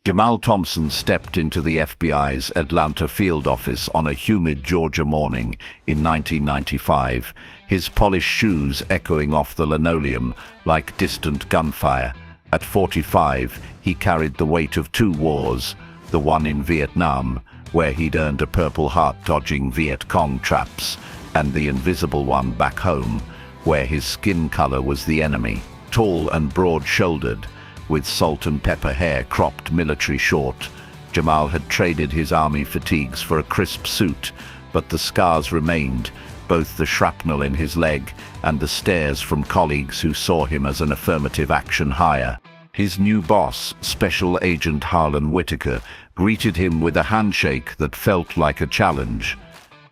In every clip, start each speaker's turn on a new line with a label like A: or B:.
A: Jamal Thompson stepped into the FBI's Atlanta field office on a humid Georgia morning in 1995, his polished shoes echoing off the linoleum like distant gunfire. At 45, he carried the weight of two wars, the one in Vietnam, where he'd earned a Purple Heart dodging Viet Cong traps, and the invisible one back home, where his skin color was the enemy. Tall and broad-shouldered, with salt and pepper hair cropped military short, Jamal had traded his army fatigues for a crisp suit, but the scars remained, both the shrapnel in his leg and the stares from colleagues who saw him as an affirmative action hire. His new boss, Special Agent Harlan Whitaker, greeted him with a handshake that felt like a challenge.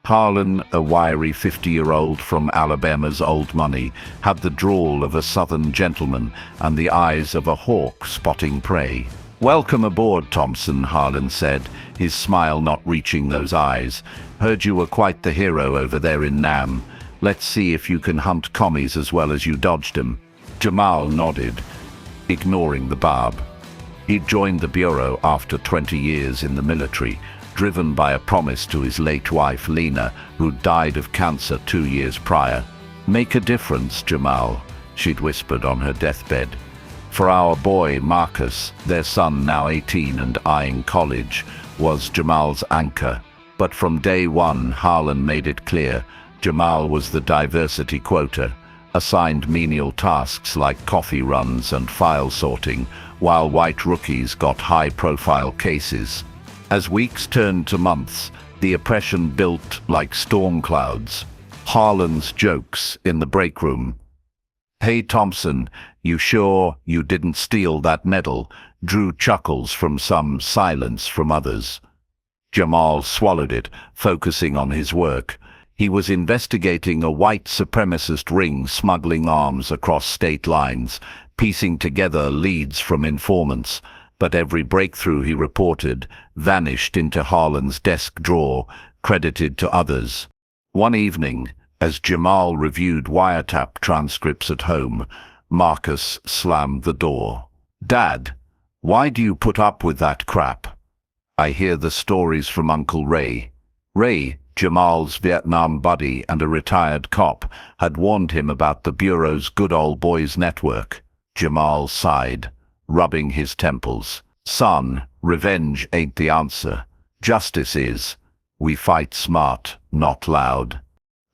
A: Harlan, a wiry 50-year-old from Alabama's old money, had the drawl of a southern gentleman and the eyes of a hawk spotting prey. "Welcome aboard, Thompson," Harlan said, his smile not reaching those eyes. "Heard you were quite the hero over there in Nam. Let's see if you can hunt commies as well as you dodged them." Jamal nodded, ignoring the barb. He'd joined the Bureau after 20 years in the military, driven by a promise to his late wife Lena, who died of cancer 2 years prior. "Make a difference, Jamal," she'd whispered on her deathbed. "For our boy Marcus, their son now 18 and eyeing college, was Jamal's anchor." But from day one, Harlan made it clear, Jamal was the diversity quota, assigned menial tasks like coffee runs and file sorting, while white rookies got high-profile cases. As weeks turned to months, the oppression built like storm clouds. Harlan's jokes in the break room. "Hey Thompson, you sure you didn't steal that medal?" drew chuckles from some, silence from others. Jamal swallowed it, focusing on his work. He was investigating a white supremacist ring smuggling arms across state lines, piecing together leads from informants. But every breakthrough he reported vanished into Harlan's desk drawer, credited to others. One evening, as Jamal reviewed wiretap transcripts at home, Marcus slammed the door. "Dad, why do you put up with that crap? I hear the stories from Uncle Ray." Ray, Jamal's Vietnam buddy and a retired cop, had warned him about the Bureau's Good Old Boys network. Jamal sighed, rubbing his temples. "Son, revenge ain't the answer. Justice is. We fight smart, not loud."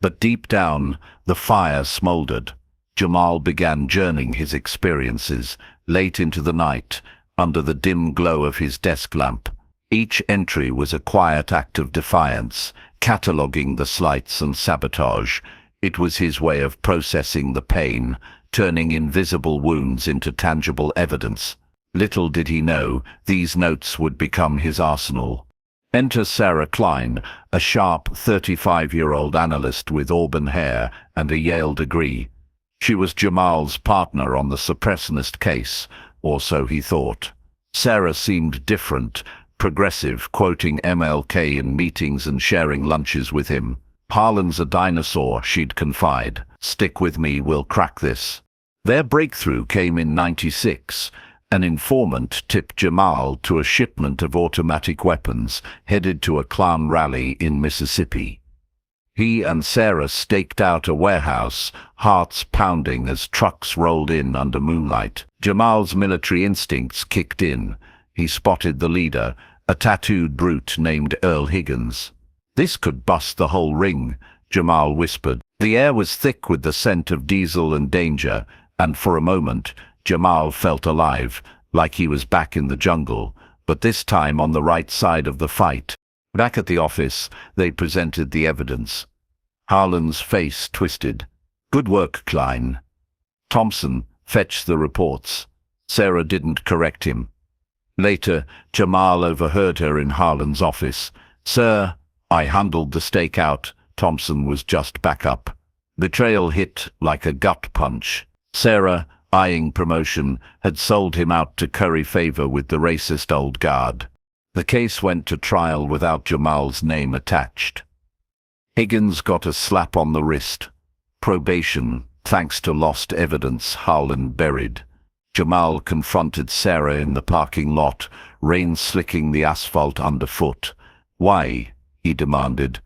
A: But deep down, the fire smoldered. Jamal began journeying his experiences, late into the night, under the dim glow of his desk lamp. Each entry was a quiet act of defiance, cataloguing the slights and sabotage. It was his way of processing the pain, turning invisible wounds into tangible evidence. Little did he know, these notes would become his arsenal. Enter Sarah Klein, a sharp 35-year-old analyst with auburn hair and a Yale degree. She was Jamal's partner on the suppressionist case, or so he thought. Sarah seemed different, progressive, quoting MLK in meetings and sharing lunches with him. "Harlan's a dinosaur," she'd confide. "Stick with me, we'll crack this." Their breakthrough came in '96. An informant tipped Jamal to a shipment of automatic weapons headed to a Klan rally in Mississippi. He and Sarah staked out a warehouse, hearts pounding as trucks rolled in under moonlight. Jamal's military instincts kicked in. He spotted the leader, a tattooed brute named Earl Higgins. "This could bust the whole ring," Jamal whispered. The air was thick with the scent of diesel and danger, and for a moment, Jamal felt alive, like he was back in the jungle, but this time on the right side of the fight. Back at the office, they presented the evidence. Harlan's face twisted. "Good work, Klein." Thompson, fetch the reports. Sarah didn't correct him. Later, Jamal overheard her in Harlan's office. "Sir, I handled the stakeout." Thompson was just back up. Betrayal hit like a gut punch. Sarah, eyeing promotion, had sold him out to curry favor with the racist old guard. The case went to trial without Jamal's name attached. Higgins got a slap on the wrist. Probation, thanks to lost evidence Harlan buried. Jamal confronted Sarah in the parking lot, rain slicking the asphalt underfoot. "Why?" he demanded,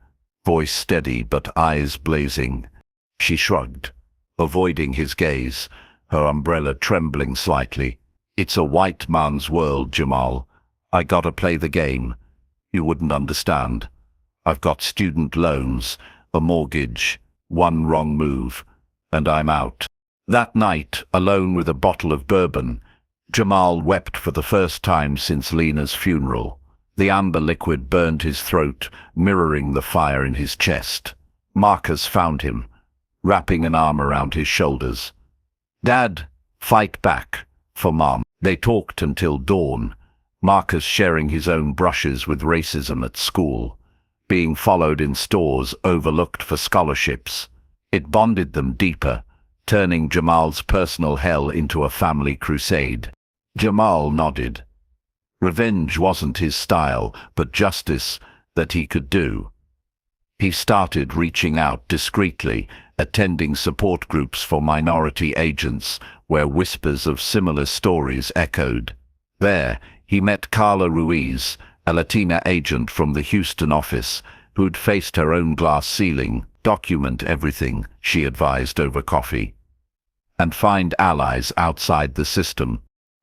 A: voice steady but eyes blazing. She shrugged, avoiding his gaze, her umbrella trembling slightly. "It's a white man's world, Jamal. I gotta play the game. You wouldn't understand. I've got student loans, a mortgage, one wrong move, and I'm out." That night, alone with a bottle of bourbon, Jamal wept for the first time since Lena's funeral. The amber liquid burned his throat, mirroring the fire in his chest. Marcus found him, wrapping an arm around his shoulders. "Dad, fight back, for Mom." They talked until dawn, Marcus sharing his own brushes with racism at school, being followed in stores overlooked for scholarships. It bonded them deeper, turning Jamal's personal hell into a family crusade. Jamal nodded. Revenge wasn't his style, but justice that he could do. He started reaching out discreetly, attending support groups for minority agents, where whispers of similar stories echoed. There, he met Carla Ruiz, a Latina agent from the Houston office, who'd faced her own glass ceiling. "Document everything," she advised over coffee, "and find allies outside the system."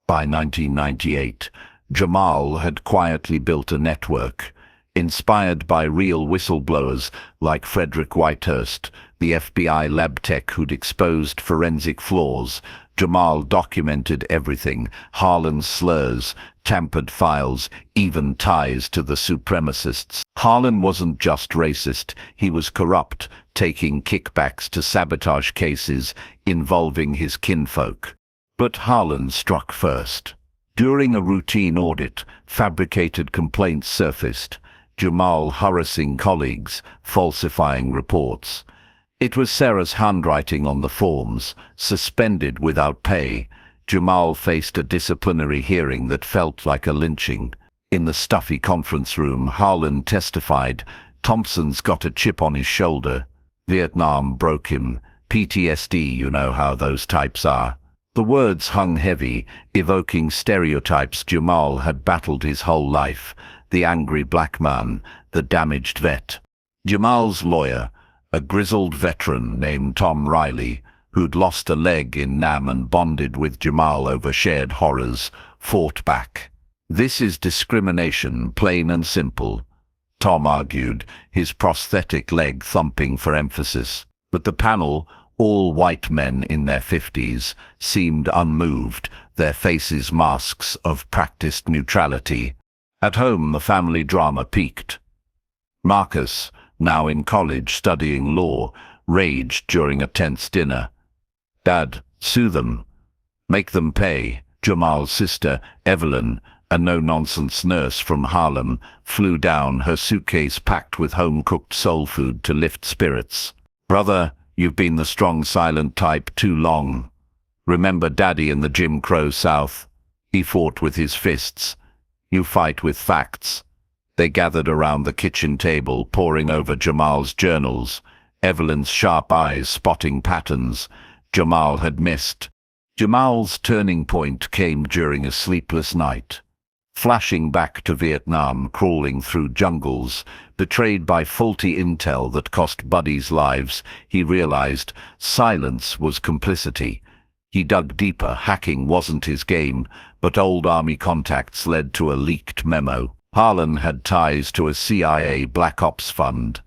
A: By 1998, Jamal had quietly built a network. Inspired by real whistleblowers like Frederick Whitehurst, the FBI lab tech who'd exposed forensic flaws, Jamal documented everything: Harlan's slurs, tampered files, even ties to the supremacists. Harlan wasn't just racist, he was corrupt, taking kickbacks to sabotage cases involving his kinfolk. But Harlan struck first. During a routine audit, fabricated complaints surfaced, Jamal harassing colleagues, falsifying reports. It was Sarah's handwriting on the forms, suspended without pay. Jamal faced a disciplinary hearing that felt like a lynching. In the stuffy conference room, Harlan testified, "Thompson's got a chip on his shoulder. Vietnam broke him. PTSD, you know how those types are." The words hung heavy, evoking stereotypes Jamal had battled his whole life: the angry black man, the damaged vet. Jamal's lawyer, a grizzled veteran named Tom Riley, who'd lost a leg in Nam and bonded with Jamal over shared horrors, fought back. "This is discrimination, plain and simple," Tom argued, his prosthetic leg thumping for emphasis. But the panel, all white men in their 50s, seemed unmoved, their faces masks of practiced neutrality. At home, the family drama peaked. Marcus, now in college studying law, raged during a tense dinner. "Dad, sue them. Make them pay." Jamal's sister, Evelyn, a no-nonsense nurse from Harlem, flew down, her suitcase packed with home-cooked soul food to lift spirits. "Brother, you've been the strong, silent type too long. Remember Daddy in the Jim Crow South? He fought with his fists. You fight with facts." They gathered around the kitchen table, poring over Jamal's journals, Evelyn's sharp eyes spotting patterns Jamal had missed. Jamal's turning point came during a sleepless night. Flashing back to Vietnam, crawling through jungles, betrayed by faulty intel that cost buddies lives, he realized silence was complicity. He dug deeper. Hacking wasn't his game, but old army contacts led to a leaked memo. Harlan had ties to a CIA Black Ops fund,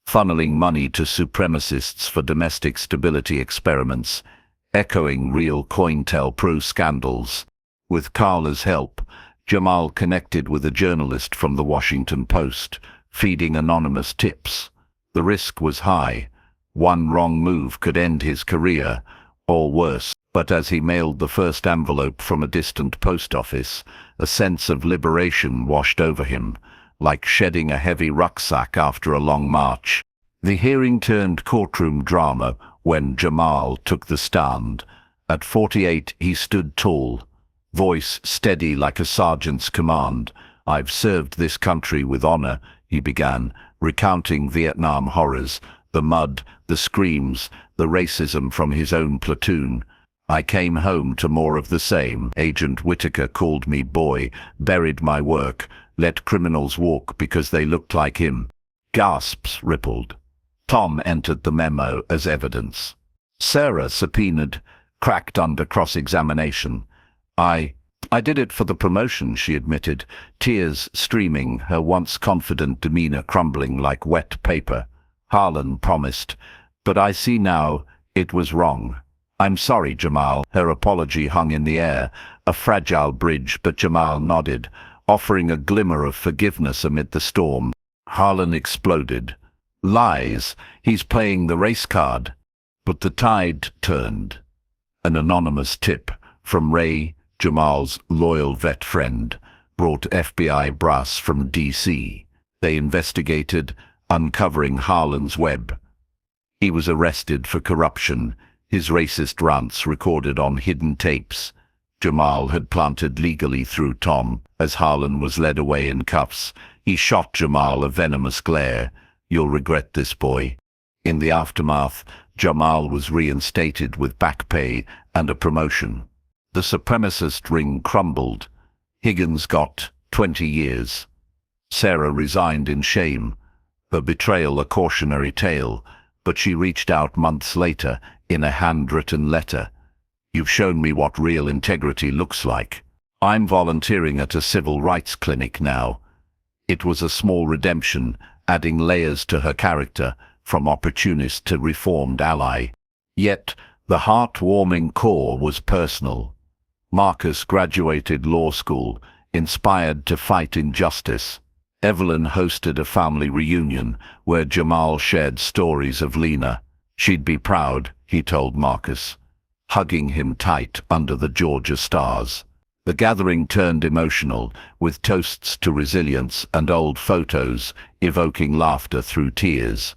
A: funneling money to supremacists for domestic stability experiments, echoing real COINTELPRO scandals. With Carla's help, Jamal connected with a journalist from the Washington Post, feeding anonymous tips. The risk was high. One wrong move could end his career, or worse. But as he mailed the first envelope from a distant post office, a sense of liberation washed over him, like shedding a heavy rucksack after a long march. The hearing turned courtroom drama when Jamal took the stand. At 48, he stood tall, voice steady like a sergeant's command. "I've served this country with honor," he began, recounting Vietnam horrors, the mud, the screams, the racism from his own platoon. I came home to more of the same. Agent Whitaker called me boy, buried my work, let criminals walk because they looked like him. Gasps rippled. Tom entered the memo as evidence. Sarah, subpoenaed, cracked under cross-examination. I did it for the promotion, she admitted, tears streaming, her once confident demeanor crumbling like wet paper. Harlan promised, but I see now it was wrong. I'm sorry, Jamal. Her apology hung in the air, a fragile bridge, but Jamal nodded, offering a glimmer of forgiveness amid the storm. Harlan exploded. Lies. He's playing the race card. But the tide turned. An anonymous tip from Ray, Jamal's loyal vet friend, brought FBI brass from D.C. They investigated, uncovering Harlan's web. He was arrested for corruption, his racist rants recorded on hidden tapes. Jamal had planted legally through Tom. As Harlan was led away in cuffs, he shot Jamal a venomous glare. You'll regret this, boy. In the aftermath, Jamal was reinstated with back pay and a promotion. The supremacist ring crumbled. Higgins got 20 years. Sarah resigned in shame, her betrayal a cautionary tale, but she reached out months later in a handwritten letter. You've shown me what real integrity looks like. I'm volunteering at a civil rights clinic now. It was a small redemption, adding layers to her character, from opportunist to reformed ally. Yet, the heart-warming core was personal. Marcus graduated law school, inspired to fight injustice. Evelyn hosted a family reunion where Jamal shared stories of Lena. She'd be proud, he told Marcus, hugging him tight under the Georgia stars. The gathering turned emotional, with toasts to resilience and old photos evoking laughter through tears.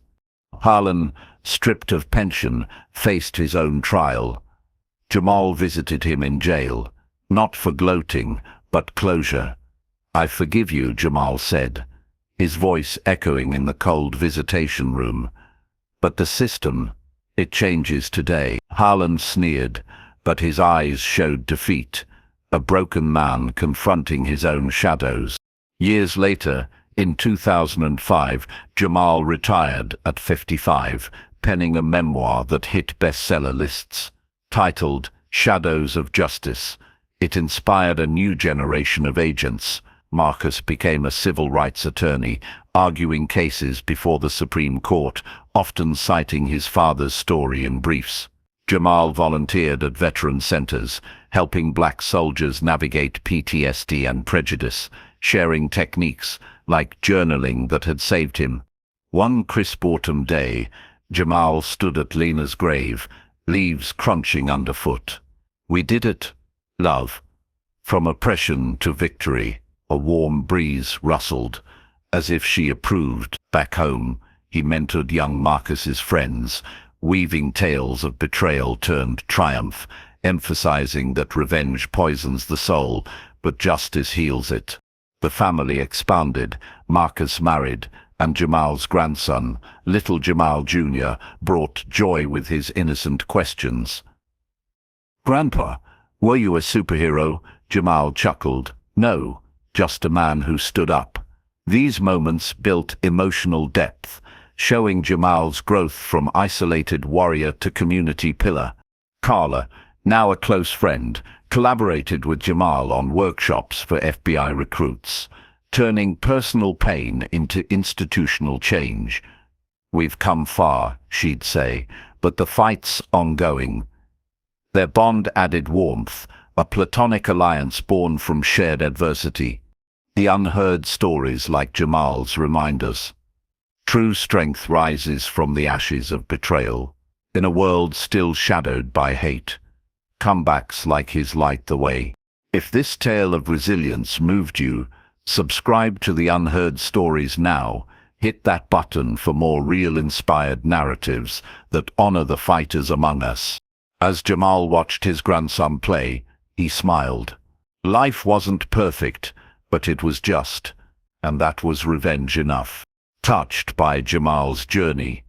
A: Harlan, stripped of pension, faced his own trial. Jamal visited him in jail, not for gloating, but closure. I forgive you, Jamal said, his voice echoing in the cold visitation room. But the system, it changes today. Harlan sneered, but his eyes showed defeat, a broken man confronting his own shadows. Years later, in 2005, Jamal retired at 55, penning a memoir that hit bestseller lists. Titled Shadows of Justice, it inspired a new generation of agents. Marcus became a civil rights attorney, arguing cases before the Supreme Court, often citing his father's story in briefs. Jamal volunteered at veteran centers, helping black soldiers navigate PTSD and prejudice, sharing techniques like journaling that had saved him. One crisp autumn day, Jamal stood at Lena's grave, leaves crunching underfoot. We did it, love. From oppression to victory. A warm breeze rustled, as if she approved. Back home, he mentored young Marcus's friends, weaving tales of betrayal turned triumph, emphasizing that revenge poisons the soul, but justice heals it. The family expanded, Marcus married, and Jamal's grandson, little Jamal Jr., brought joy with his innocent questions. Grandpa, were you a superhero? Jamal chuckled. No, just a man who stood up. These moments built emotional depth, showing Jamal's growth from isolated warrior to community pillar. Carla, now a close friend, collaborated with Jamal on workshops for FBI recruits, turning personal pain into institutional change. We've come far, she'd say, but the fight's ongoing. Their bond added warmth, a platonic alliance born from shared adversity. The unheard stories like Jamal's remind us. True strength rises from the ashes of betrayal. In a world still shadowed by hate, comebacks like his light the way. If this tale of resilience moved you, subscribe to the Unheard Stories now. Hit that button for more real inspired narratives that honor the fighters among us. As Jamal watched his grandson play, he smiled. Life wasn't perfect, but it was just, and that was revenge enough. Touched by Jamal's journey.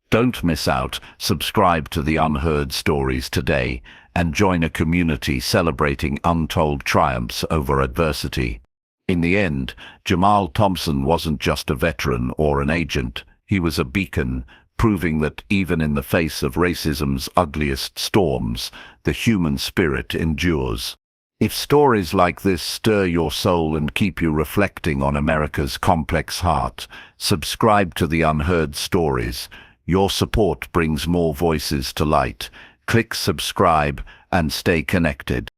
A: Don't miss out, subscribe to the Unheard Stories today, and join a community celebrating untold triumphs over adversity. In the end, Jamal Thompson wasn't just a veteran or an agent, he was a beacon, proving that even in the face of racism's ugliest storms, the human spirit endures. If stories like this stir your soul and keep you reflecting on America's complex heart, subscribe to the Unheard Stories. Your support brings more voices to light. Click subscribe and stay connected.